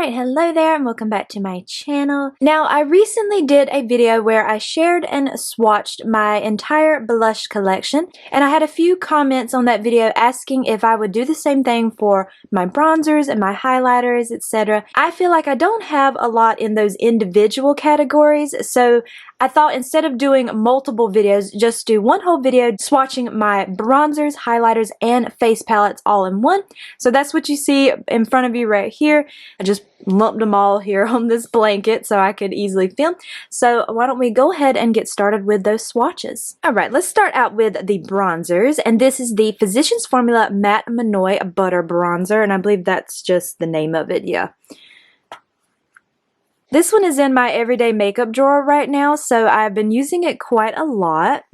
Alright, hello there and welcome back to my channel. Now, I recently did a video where I shared and swatched my entire blush collection, and I had a few comments on that video asking if I would do the same thing for my bronzers and my highlighters, etc. I feel like I don't have a lot in those individual categories, so I thought instead of doing multiple videos, just do one whole video swatching my bronzers, highlighters, and face palettes all in one. So that's what you see in front of you right here. I just lumped them all here on this blanket so I could easily film. So why don't we go ahead and get started with those swatches. Alright, let's start out with the bronzers, and this is the Physicians Formula Matte Manoy Butter Bronzer, and I believe that's just the name of it, yeah. This one is in my everyday makeup drawer right now, so I've been using it quite a lot.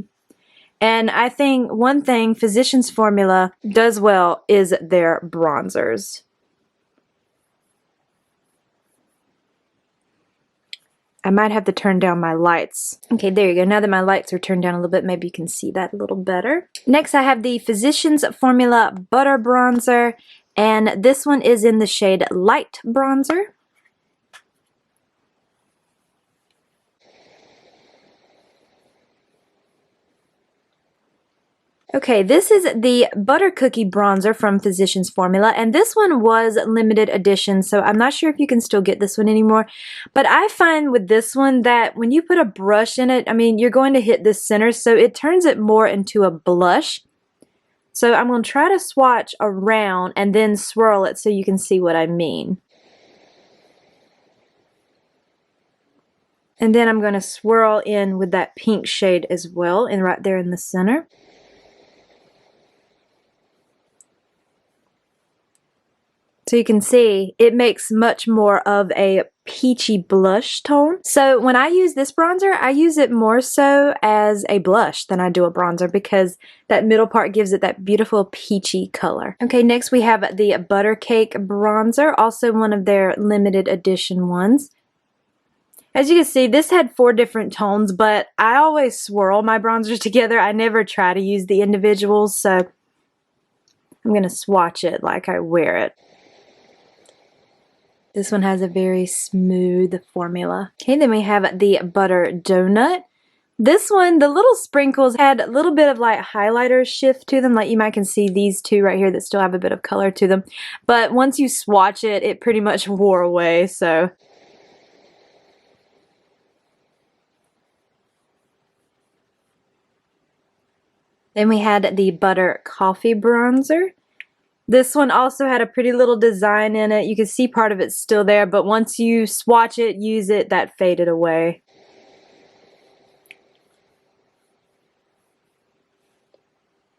And I think one thing Physicians Formula does well is their bronzers. I might have to turn down my lights. Okay, there you go. Now that my lights are turned down a little bit, maybe you can see that a little better. Next, I have the Physicians Formula Butter Bronzer, and this one is in the shade Light Bronzer. Okay, this is the Butter Cookie Bronzer from Physicians Formula, and this one was limited edition, so I'm not sure if you can still get this one anymore. But I find with this one that when you put a brush in it, I mean, you're going to hit the center, so it turns it more into a blush. So I'm going to try to swatch around and then swirl it so you can see what I mean. And then I'm going to swirl in with that pink shade as well, and right there in the center. So you can see it makes much more of a peachy blush tone. So when I use this bronzer, I use it more so as a blush than I do a bronzer because that middle part gives it that beautiful peachy color. Okay, next we have the Butter Cake Bronzer, also one of their limited edition ones. As you can see, this had 4 different tones, but I always swirl my bronzers together. I never try to use the individuals, so I'm going to swatch it like I wear it. This one has a very smooth formula. Okay, then we have the Butter Donut. This one, the little sprinkles had a little bit of like highlighter shift to them. Like you might can see these two right here that still have a bit of color to them. But once you swatch it, it pretty much wore away, so. Then we had the Butter Coffee Bronzer. This one also had a pretty little design in it. You can see part of it's still there, but once you swatch it, use it, that faded away.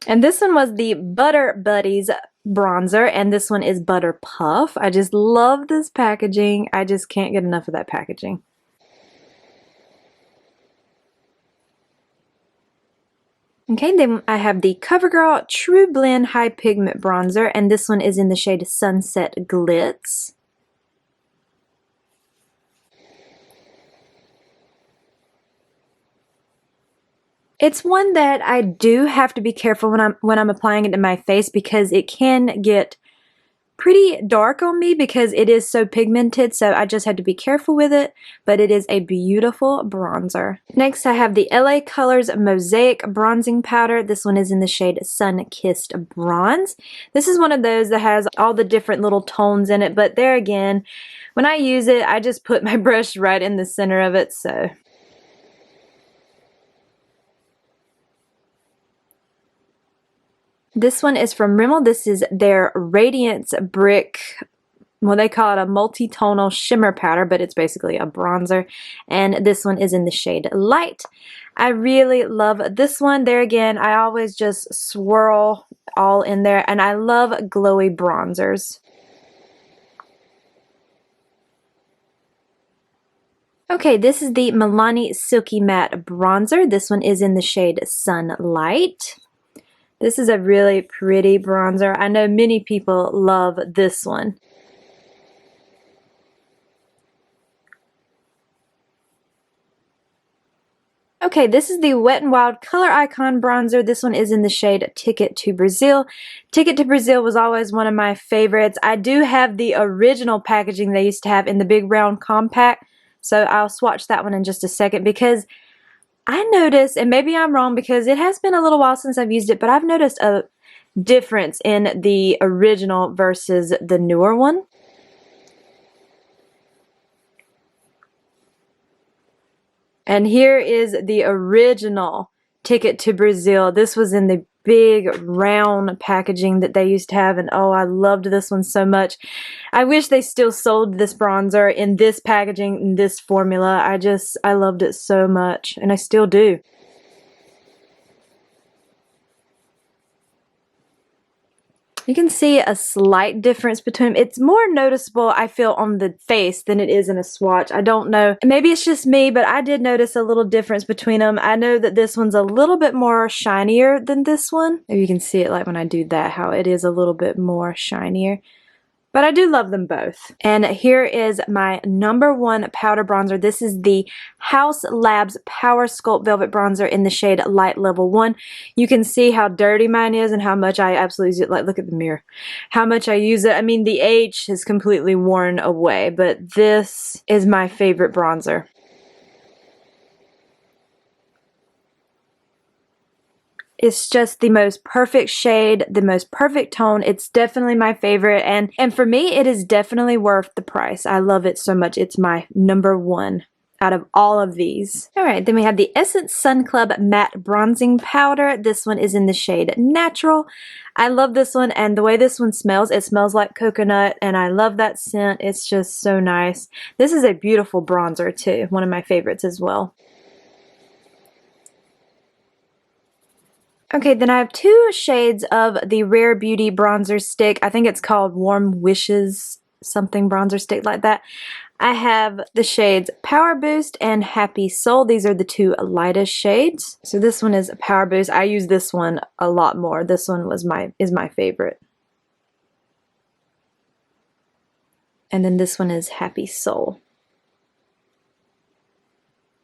And this one was the Butter Buddies Bronzer, and this one is Butter Puff. I just love this packaging. I just can't get enough of that packaging. Okay, then I have the CoverGirl True Blend High Pigment Bronzer, and this one is in the shade Sunset Glitz. It's one that I do have to be careful when I'm applying it to my face because it can get pretty dark on me because it is so pigmented, so I just had to be careful with it, but it is a beautiful bronzer. Next I have the LA Colors Mosaic Bronzing Powder. This one is in the shade Sun Kissed Bronze. This is one of those that has all the different little tones in it, but there again, when I use it, I just put my brush right in the center of it, so. This one is from Rimmel. This is their Radiance Brick, well, they call it a multi-tonal shimmer powder, but it's basically a bronzer. And this one is in the shade Light. I really love this one. There again, I always just swirl all in there, and I love glowy bronzers. Okay, this is the Milani Silky Matte Bronzer. This one is in the shade Sunlight. This is a really pretty bronzer. I know many people love this one. Okay, this is the Wet n Wild Color Icon Bronzer. This one is in the shade Ticket to Brazil. Ticket to Brazil was always one of my favorites. I do have the original packaging they used to have in the big round compact, so I'll swatch that one in just a second because I noticed, and maybe I'm wrong because it has been a little while since I've used it, but I've noticed a difference in the original versus the newer one. And here is the original Ticket to Brazil. This was in the big round packaging that they used to have, and oh, I loved this one so much. I wish they still sold this bronzer in this packaging, in this formula. I loved it so much, and I still do. You can see a slight difference between them. It's more noticeable, I feel, on the face than it is in a swatch. I don't know. Maybe it's just me, but I did notice a little difference between them. I know that this one's a little bit more shinier than this one. Maybe you can see it like when I do that, how it is a little bit more shinier. But I do love them both. And here is my #1 powder bronzer. This is the Haus Labs Power Sculpt Velvet Bronzer in the shade Light Level 1. You can see how dirty mine is and how much I absolutely use it. Like, look at the mirror. How much I use it. I mean, the H is completely worn away, but this is my favorite bronzer. It's just the most perfect shade, the most perfect tone. It's definitely my favorite, and for me, it is definitely worth the price. I love it so much. It's my #1 out of all of these. All right, then we have the Essence Sun Club Matte Bronzing Powder. This one is in the shade Natural. I love this one, and the way this one smells, it smells like coconut, and I love that scent. It's just so nice. This is a beautiful bronzer too, one of my favorites as well. Okay, then I have 2 shades of the Rare Beauty bronzer stick. I think it's called Warm Wishes something bronzer stick like that. I have the shades Power Boost and Happy Soul. These are the 2 lightest shades. So this one is Power Boost. I use this one a lot more. This one is my favorite. And then this one is Happy Soul.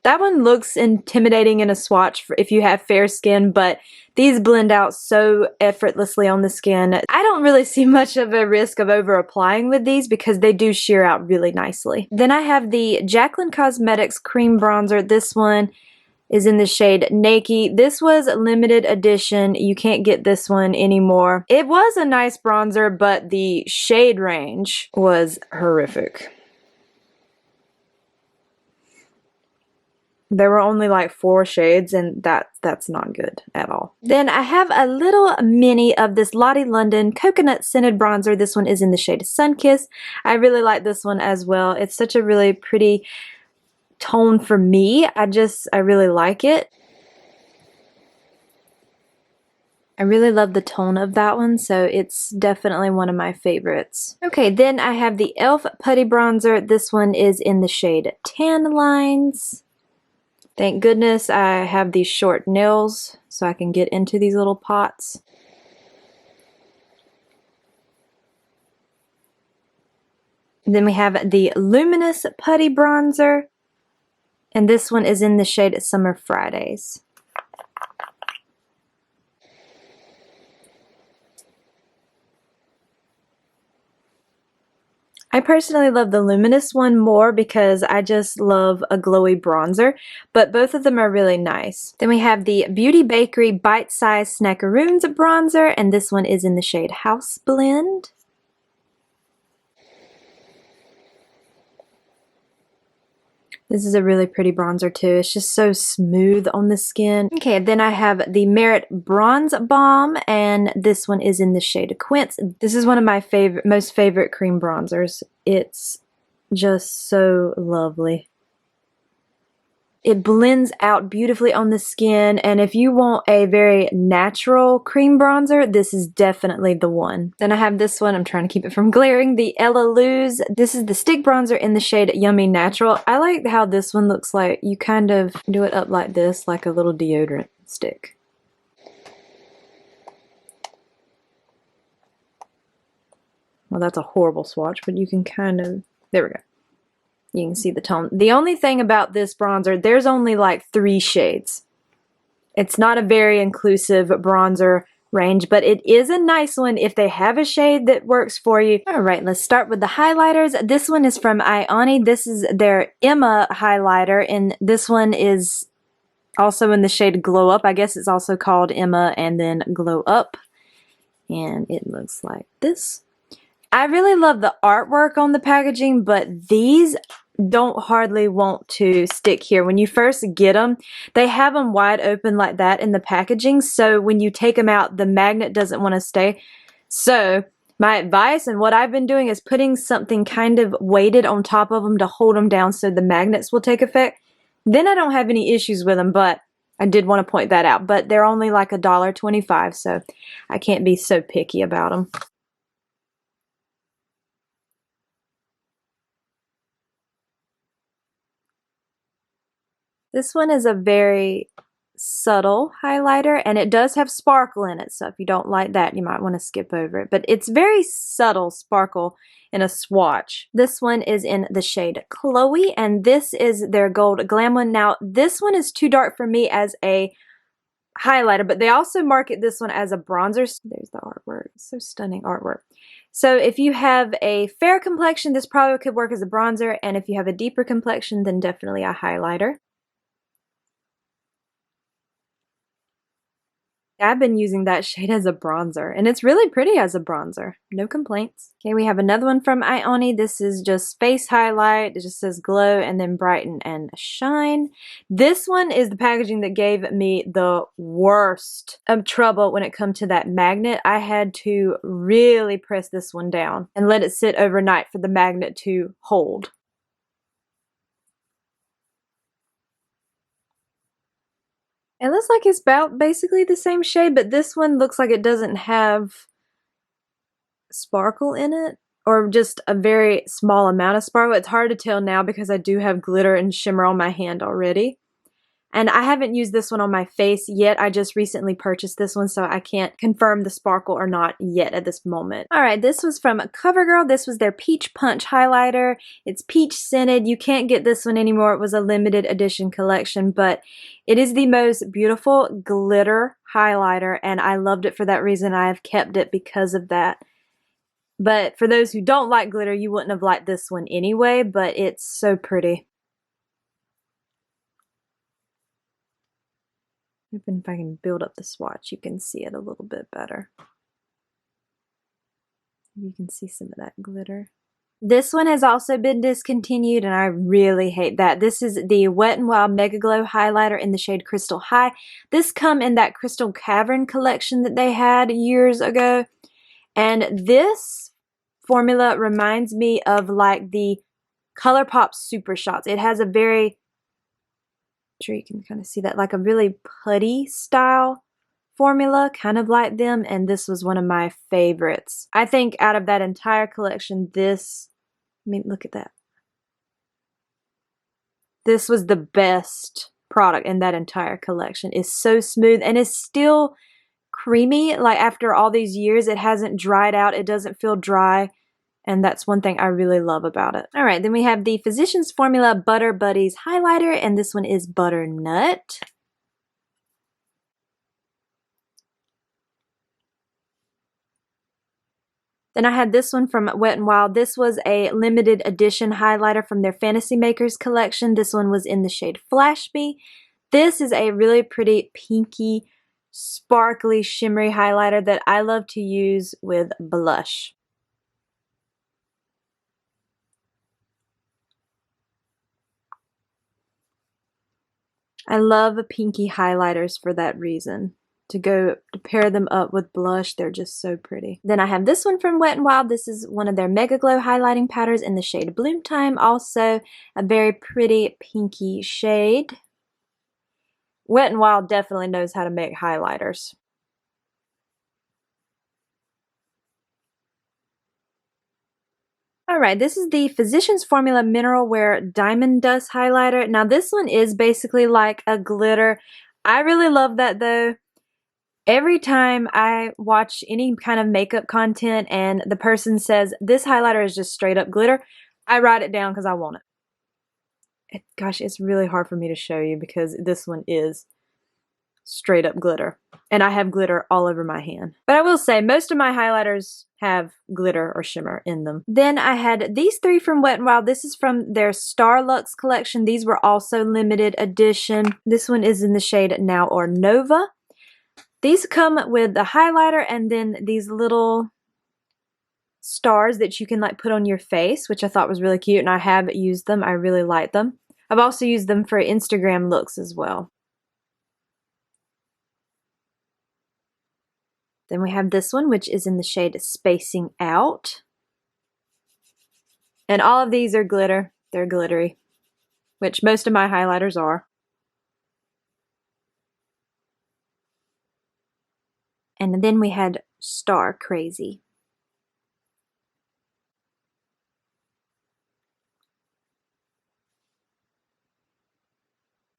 That one looks intimidating in a swatch if you have fair skin, but these blend out so effortlessly on the skin. I don't really see much of a risk of over applying with these because they do sheer out really nicely. Then I have the Jaclyn Cosmetics Cream Bronzer. This one is in the shade Naked. This was a limited edition. You can't get this one anymore. It was a nice bronzer, but the shade range was horrific. There were only like 4 shades, and that's not good at all. Then I have a little mini of this Lottie London Coconut Scented Bronzer. This one is in the shade Sunkissed. I really like this one as well. It's such a really pretty tone for me. I really like it. I really love the tone of that one, so it's definitely one of my favorites. Okay, then I have the e.l.f. Putty Bronzer. This one is in the shade Tan Lines. Thank goodness I have these short nails so I can get into these little pots. Then we have the Luminous Putty Bronzer, and this one is in the shade Summer Fridays. I personally love the luminous one more because I just love a glowy bronzer, but both of them are really nice. Then we have the Beauty Bakery Bite Size Snackaroons bronzer, and this one is in the shade House Blend. This is a really pretty bronzer too. It's just so smooth on the skin. Okay, then I have the Merit Bronze Balm, and this one is in the shade Quince. This is one of my most favorite cream bronzers. It's just so lovely. It blends out beautifully on the skin, and if you want a very natural cream bronzer, this is definitely the one. Then I have this one, I'm trying to keep it from glaring, the Ella Luz. This is the stick bronzer in the shade Yummy Natural. I like how this one looks like you kind of do it up like this, like a little deodorant stick. Well, that's a horrible swatch, but you can kind of, there we go. You can see the tone. The only thing about this bronzer, there's only like 3 shades. It's not a very inclusive bronzer range, but it is a nice one if they have a shade that works for you. All right, let's start with the highlighters. This one is from Ioni. This is their Emma highlighter, and this one is also in the shade Glow Up. I guess it's also called Emma and then Glow Up, and it looks like this. I really love the artwork on the packaging, but these don't hardly want to stick here. When you first get them, they have them wide open like that in the packaging, so when you take them out, the magnet doesn't want to stay. So my advice and what I've been doing is putting something kind of weighted on top of them to hold them down so the magnets will take effect. Then I don't have any issues with them, but I did want to point that out. But they're only like $1.25, so I can't be so picky about them. This one is a very subtle highlighter, and it does have sparkle in it, so if you don't like that, you might want to skip over it. But it's very subtle sparkle in a swatch. This one is in the shade Chloe, and this is their Gold Glam one. Now, this one is too dark for me as a highlighter, but they also market this one as a bronzer. There's the artwork. So stunning artwork. So if you have a fair complexion, this probably could work as a bronzer, and if you have a deeper complexion, then definitely a highlighter. I've been using that shade as a bronzer, and it's really pretty as a bronzer. No complaints. Okay, we have another one from Ioni. This is just face highlight. It just says glow and then brighten and shine. This one is the packaging that gave me the worst of trouble when it comes to that magnet. I had to really press this one down and let it sit overnight for the magnet to hold. It looks like it's about basically the same shade, but this one looks like it doesn't have sparkle in it, or just a very small amount of sparkle. It's hard to tell now because I do have glitter and shimmer on my hand already. And I haven't used this one on my face yet. I just recently purchased this one, so I can't confirm the sparkle or not yet at this moment. All right, this was from CoverGirl. This was their Peach Punch highlighter. It's peach scented. You can't get this one anymore. It was a limited edition collection, but it is the most beautiful glitter highlighter, and I loved it for that reason. I have kept it because of that. But for those who don't like glitter, you wouldn't have liked this one anyway, but it's so pretty. Even if I can build up the swatch, you can see it a little bit better. You can see some of that glitter. This one has also been discontinued, and I really hate that. This is the Wet n Wild Mega Glow highlighter in the shade Crystal High. This come in that Crystal Cavern collection that they had years ago. And this formula reminds me of like the ColourPop Super Shots. It has a very, I'm sure you can kind of see that, like a really putty style formula, kind of like them, and this was one of my favorites. I think out of that entire collection, this, I mean, look at that. This was the best product in that entire collection. It's so smooth, and it's still creamy. Like after all these years, it hasn't dried out. It doesn't feel dry. And that's one thing I really love about it. All right, then we have the Physicians Formula Butter Buddies highlighter, and this one is Butternut. Then I had this one from Wet n Wild. This was a limited edition highlighter from their Fantasy Makers collection. This one was in the shade Flash Me. This is a really pretty pinky, sparkly, shimmery highlighter that I love to use with blush. I love pinky highlighters for that reason. To pair them up with blush, they're just so pretty. Then I have this one from Wet n Wild. This is one of their Mega Glow highlighting powders in the shade Bloom Time. Also a very pretty pinky shade. Wet n Wild definitely knows how to make highlighters. Alright, this is the Physicians Formula Mineral Wear Diamond Dust Highlighter. Now this one is basically like a glitter. I really love that though. Every time I watch any kind of makeup content and the person says, this highlighter is just straight up glitter, I write it down because I want it. Gosh, it's really hard for me to show you because this one is straight up glitter. And I have glitter all over my hand. But I will say, most of my highlighters have glitter or shimmer in them. Then I had these three from Wet n Wild. This is from their Starluxe collection. These were also limited edition. This one is in the shade Now or Nova. These come with the highlighter and then these little stars that you can like put on your face, which I thought was really cute, and I have used them. I really like them. I've also used them for Instagram looks as well. Then we have this one, which is in the shade Spacing Out. And all of these are glitter. They're glittery, which most of my highlighters are. And then we had Star Crazy.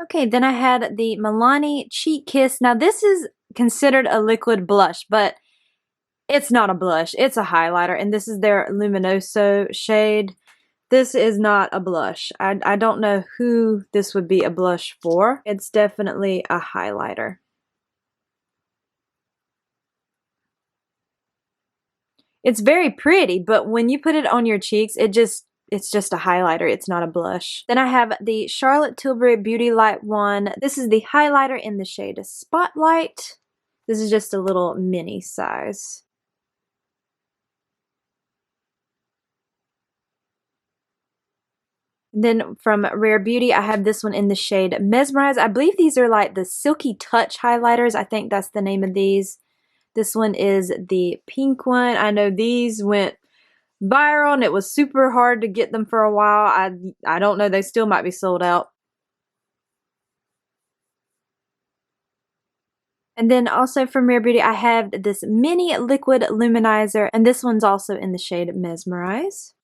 Okay, then I had the Milani Cheek Kiss. Now this is considered a liquid blush, but it's not a blush. It's a highlighter, and this is their Luminoso shade. This is not a blush. I don't know who this would be a blush for. It's definitely a highlighter. It's very pretty, but when you put it on your cheeks, it's just a highlighter. It's not a blush. Then I have the Charlotte Tilbury Beauty Light one. This is the highlighter in the shade Spotlight. This is just a little mini size. Then from Rare Beauty, I have this one in the shade Mesmerize. I believe these are like the Silky Touch highlighters. I think that's the name of these. This one is the pink one. I know these went viral and it was super hard to get them for a while. I don't know. They still might be sold out. And then also from Rare Beauty, I have this mini liquid luminizer, and this one's also in the shade Mesmerize.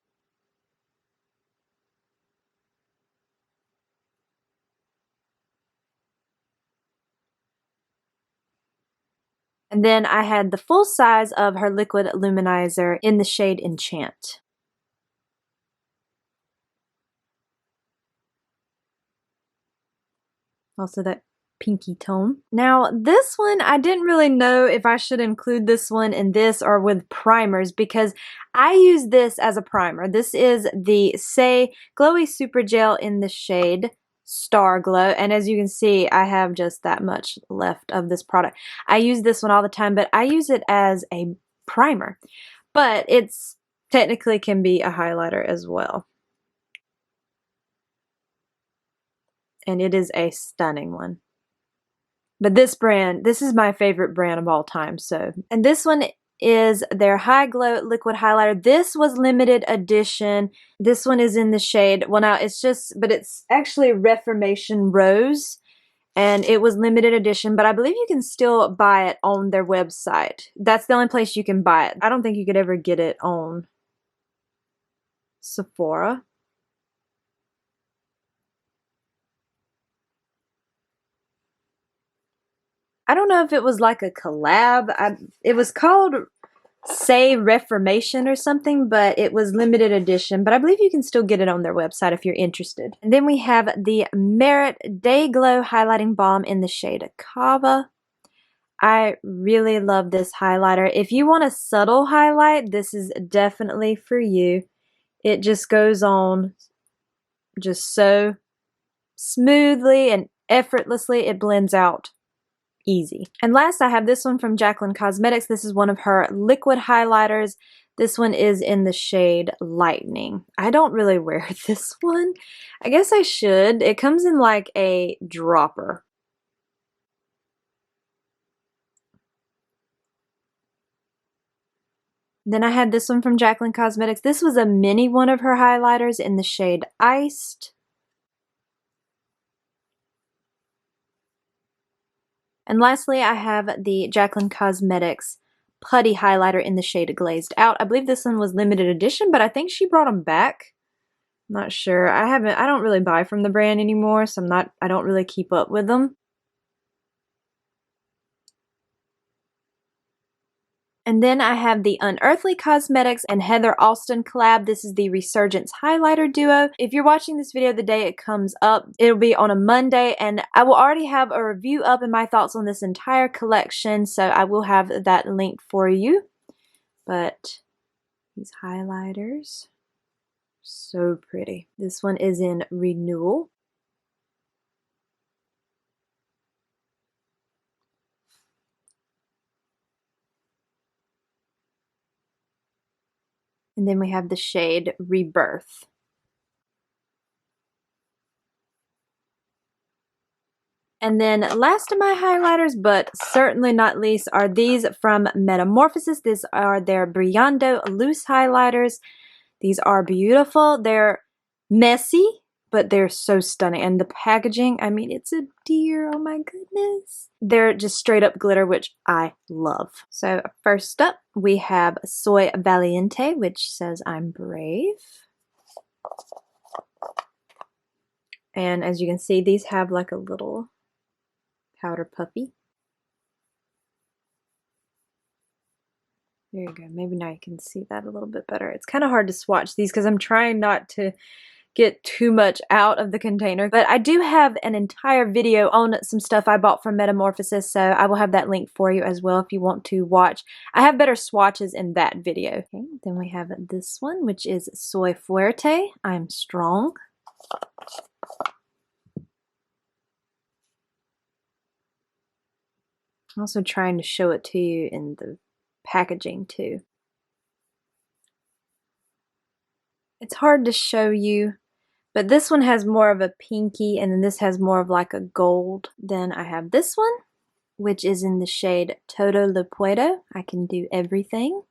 And then I had the full size of her liquid luminizer in the shade Enchant. Also that pinky tone. Now this one, I didn't really know if I should include this one in this or with primers because I use this as a primer. This is the Say Glowy Super Gel in the shade Star Glow, and as you can see, I have just that much left of this product. I use this one all the time, but I use it as a primer, but it's technically can be a highlighter as well. And it is a stunning one. But this brand, this is my favorite brand of all time, so. And this one is their High Glow Liquid Highlighter. This was limited edition. This one is in the shade, well now it's just, but it's actually Reformation Rose, and it was limited edition, but I believe you can still buy it on their website. That's the only place you can buy it. I don't think you could ever get it on Sephora. I don't know if it was like a collab. It was called Say Reformation or something, but it was limited edition. But I believe you can still get it on their website if you're interested. And then we have the Merit Day Glow Highlighting Balm in the shade Kava. I really love this highlighter. If you want a subtle highlight, this is definitely for you. It just goes on just so smoothly and effortlessly. It blends out easy. And last, I have this one from Jaclyn Cosmetics. This is one of her liquid highlighters. This one is in the shade Lightning. I don't really wear this one. I guess I should. It comes in like a dropper. Then I had this one from Jaclyn Cosmetics. This was a mini one of her highlighters in the shade Iced. And lastly, I have the Jaclyn Cosmetics Putty Highlighter in the shade Glazed Out. I believe this one was limited edition, but I think she brought them back. I'm not sure. I don't really buy from the brand anymore, so I don't really keep up with them. And then I have the Unearthly Cosmetics and Heather Alston collab. This is the Resurgence Highlighter Duo. If you're watching this video the day it comes up, it'll be on a Monday, and I will already have a review up and my thoughts on this entire collection, so I will have that linked for you. But these highlighters, so pretty. This one is in Renewal. And then we have the shade Rebirth. And then last of my highlighters, but certainly not least, are these from Metamorphosis. These are their Brillando Loose Highlighters. These are beautiful. They're messy, but they're so stunning. And the packaging, I mean, it's a deer. Oh my goodness. They're just straight up glitter, which I love. So first up, we have Soy Valiente, which says I'm brave. And as you can see, these have like a little powder puppy. There you go. Maybe now you can see that a little bit better. It's kind of hard to swatch these because I'm trying not to get too much out of the container, but I do have an entire video on some stuff I bought from Metamorphosis, so I will have that link for you as well if you want to watch. I have better swatches in that video. Okay, then we have this one, which is Soy Fuerte, I'm Strong. I'm also trying to show it to you in the packaging too. It's hard to show you, but this one has more of a pinky, and then this has more of like a gold. Then I have this one, which is in the shade Todo Lo Puedo. I Can Do Everything.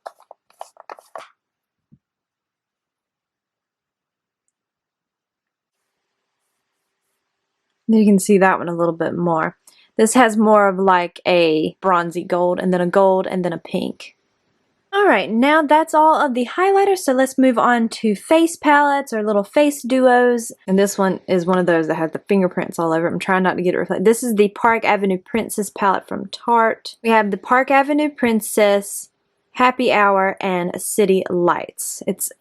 You can see that one a little bit more. This has more of like a bronzy gold, and then a gold, and then a pink. Alright, now that's all of the highlighters, so let's move on to face palettes or little face duos. And this one is one of those that has the fingerprints all over it. I'm trying not to get it reflected. This is the Park Avenue Princess palette from Tarte. We have the Park Avenue Princess, Happy Hour, and City Lights. It's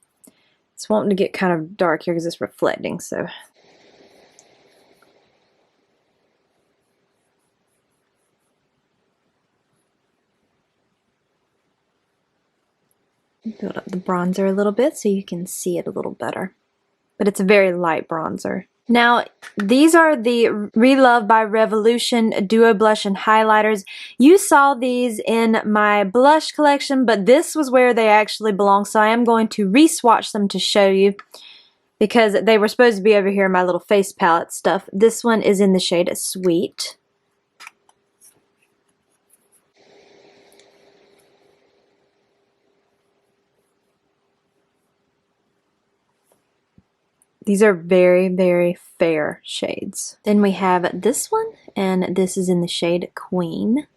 wanting to get kind of dark here because it's reflecting, so... Build up the bronzer a little bit so you can see it a little better. But it's a very light bronzer. Now, these are the Relove by Revolution Duo Blush and Highlighters. You saw these in my blush collection, but this was where they actually belong, so I am going to re-swatch them to show you because they were supposed to be over here in my little face palette stuff. This one is in the shade Sweet. These are very, very fair shades. Then we have this one, and this is in the shade Queen.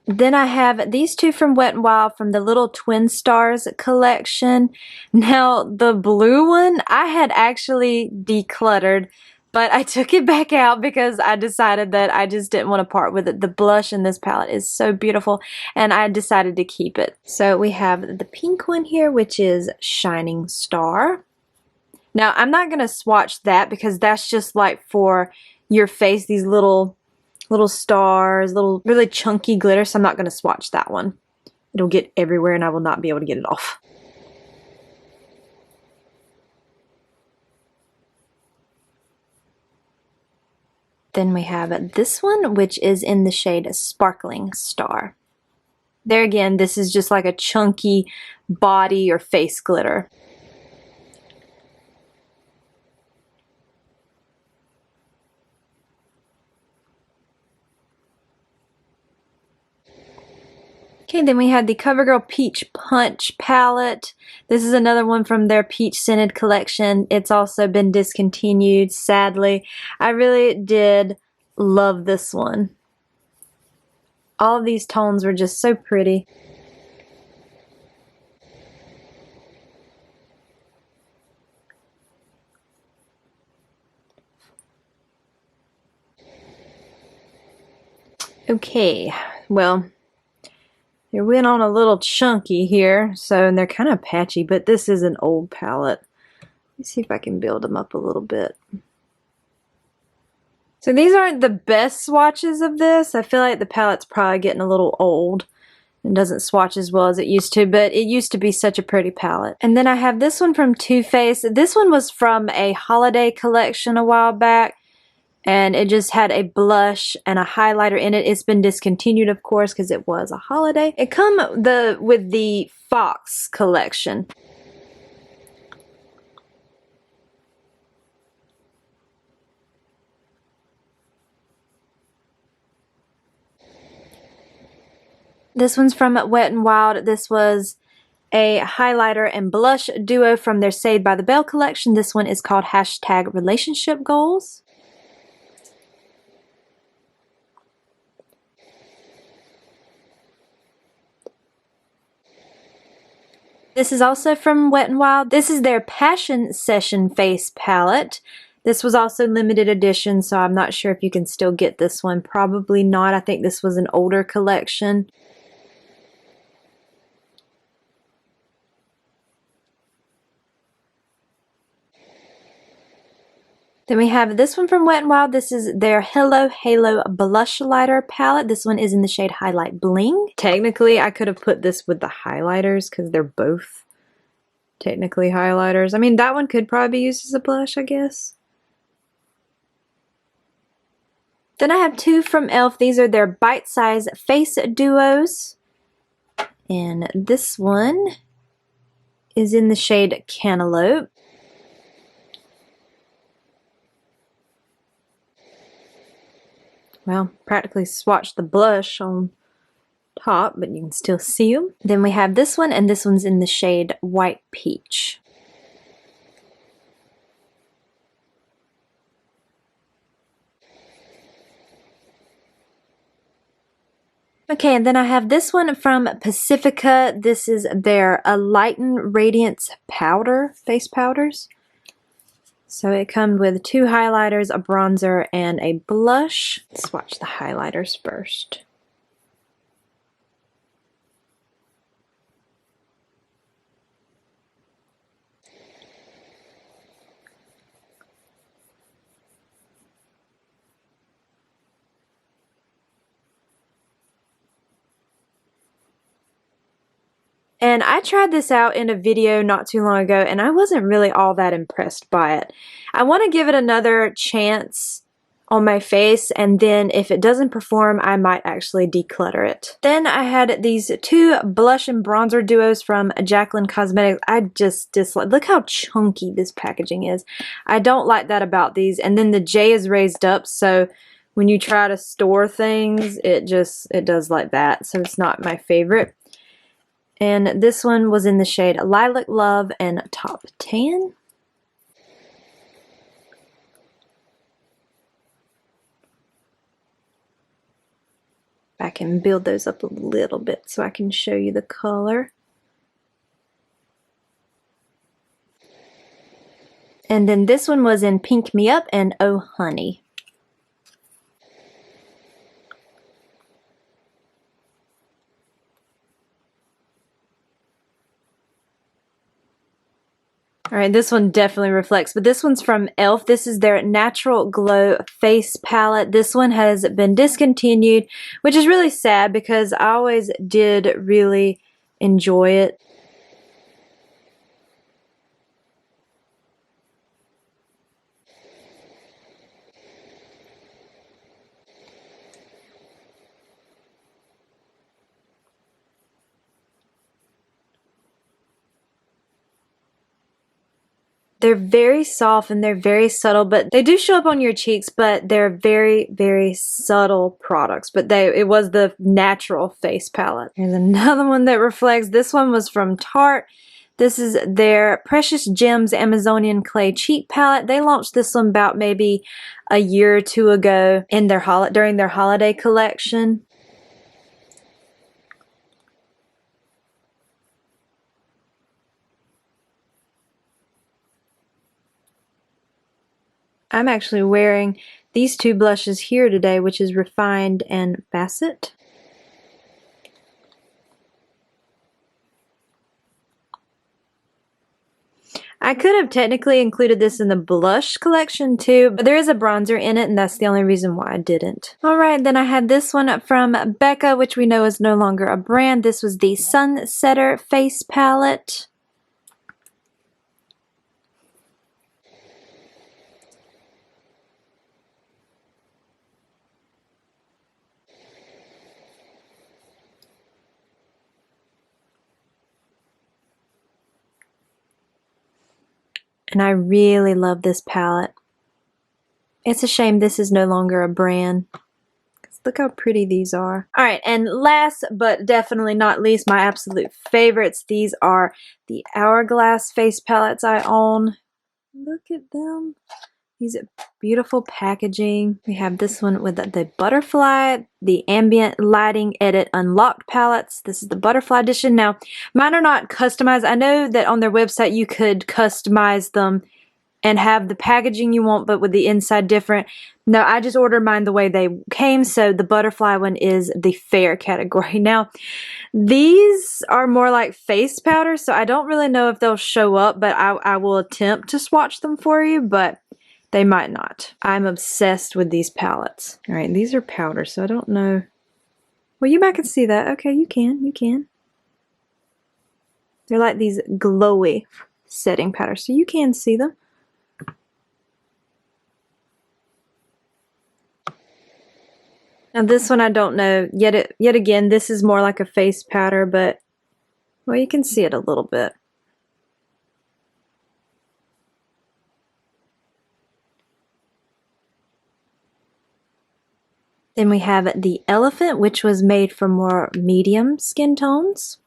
Then I have these two from Wet n Wild from the Little Twin Stars collection. Now, the blue one, I had actually decluttered, but I took it back out because I decided that I just didn't want to part with it. The blush in this palette is so beautiful, and I decided to keep it. So we have the pink one here, which is Shining Star. Now, I'm not going to swatch that because that's just like for your face, these little stars, little really chunky glitter, so I'm not going to swatch that one. It'll get everywhere and I will not be able to get it off. Then we have this one, which is in the shade Sparkling Star. There again, this is just like a chunky body or face glitter. Okay, then we had the CoverGirl Peach Punch palette. This is another one from their Peach Scented collection. It's also been discontinued, sadly. I really did love this one. All of these tones were just so pretty. Okay, well, they went on a little chunky here, so, and they're kind of patchy, but this is an old palette. Let me see if I can build them up a little bit. So these aren't the best swatches of this. I feel like the palette's probably getting a little old and doesn't swatch as well as it used to, but it used to be such a pretty palette. And then I have this one from Too Faced. This one was from a holiday collection a while back, and it just had a blush and a highlighter in it. It's been discontinued, of course, because it was a holiday. It come with the Fox collection. This one's from Wet n Wild. This was a highlighter and blush duo from their Saved by the Bell collection. This one is called #Relationship Goals. This is also from Wet n Wild. This is their Passion Session Face palette. This was also limited edition, so I'm not sure if you can still get this one. Probably not. I think this was an older collection. Then we have this one from Wet n Wild. This is their Hello Halo Blush Lighter palette. This one is in the shade Highlight Bling. Technically, I could have put this with the highlighters because they're both technically highlighters. I mean, that one could probably be used as a blush, I guess. Then I have two from e.l.f. These are their bite-size face duos. And this one is in the shade Cantaloupe. Well, practically swatched the blush on top, but you can still see them. Then we have this one, and this one's in the shade White Peach. Okay, and then I have this one from Pacifica. This is their Lighten Radiance Powder, face powders. So it comes with two highlighters, a bronzer, and a blush. Let's swatch the highlighters first. And I tried this out in a video not too long ago, and I wasn't really all that impressed by it. I want to give it another chance on my face, and then if it doesn't perform, I might actually declutter it. Then I had these two blush and bronzer duos from Jaclyn Cosmetics. I just dislike, look how chunky this packaging is. I don't like that about these. And then the J is raised up, so when you try to store things, it does like that, so it's not my favorite. And this one was in the shade Lilac Love and Top Tan. I can build those up a little bit so I can show you the color. And then this one was in Pink Me Up and Oh Honey. Alright, this one definitely reflects, but this one's from e.l.f. This is their Natural Glow Face Palette. This one has been discontinued, which is really sad because I always did really enjoy it. They're very soft and they're very subtle, but they do show up on your cheeks, but they're very, very subtle products. But it was the natural face palette. Here's another one that reflects. This one was from Tarte. This is their Precious Gems Amazonian Clay Cheek Palette. They launched this one about maybe a year or two ago in their during their holiday collection. I'm actually wearing these two blushes here today, which is Refined and Facet. I could have technically included this in the blush collection too, but there is a bronzer in it and that's the only reason why I didn't. Alright, then I had this one from Becca, which we know is no longer a brand. This was the Sunsetter Face Palette. And I really love this palette. It's a shame this is no longer a brand. Look how pretty these are. Alright, and last but definitely not least, my absolute favorites. These are the Hourglass face palettes I own. Look at them. These are beautiful packaging. We have this one with the butterfly, the ambient lighting edit unlocked palettes. This is the butterfly edition. Now, mine are not customized. I know that on their website you could customize them and have the packaging you want, but with the inside different. No, I just ordered mine the way they came, so the butterfly one is the fair category. Now, these are more like face powder, so I don't really know if they'll show up, but I will attempt to swatch them for you, but they might not. I'm obsessed with these palettes. All right, these are powder, so I don't know. Well, you might can see that. Okay, you can. They're like these glowy setting powders, so you can see them. Now this one I don't know. Yet again, this is more like a face powder, but well, you can see it a little bit. Then we have the Elephant, which was made for more medium skin tones.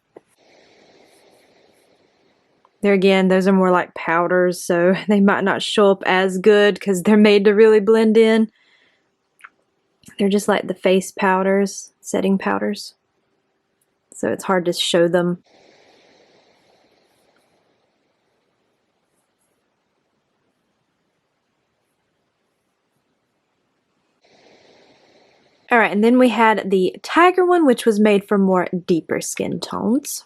There again, those are more like powders, so they might not show up as good because they're made to really blend in. They're just like the face powders, setting powders. So it's hard to show them. Alright, and then we had the Tiger one, which was made for more deeper skin tones.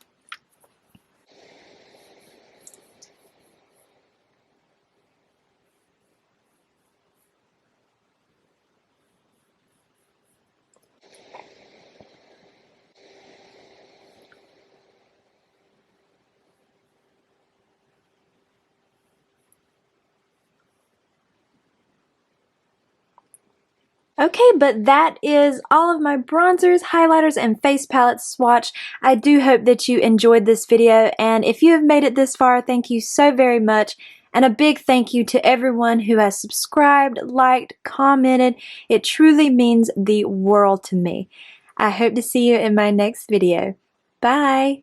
Okay, but that is all of my bronzers, highlighters, and face palettes swatch. I do hope that you enjoyed this video, and if you have made it this far, thank you so very much. And a big thank you to everyone who has subscribed, liked, commented. It truly means the world to me. I hope to see you in my next video. Bye!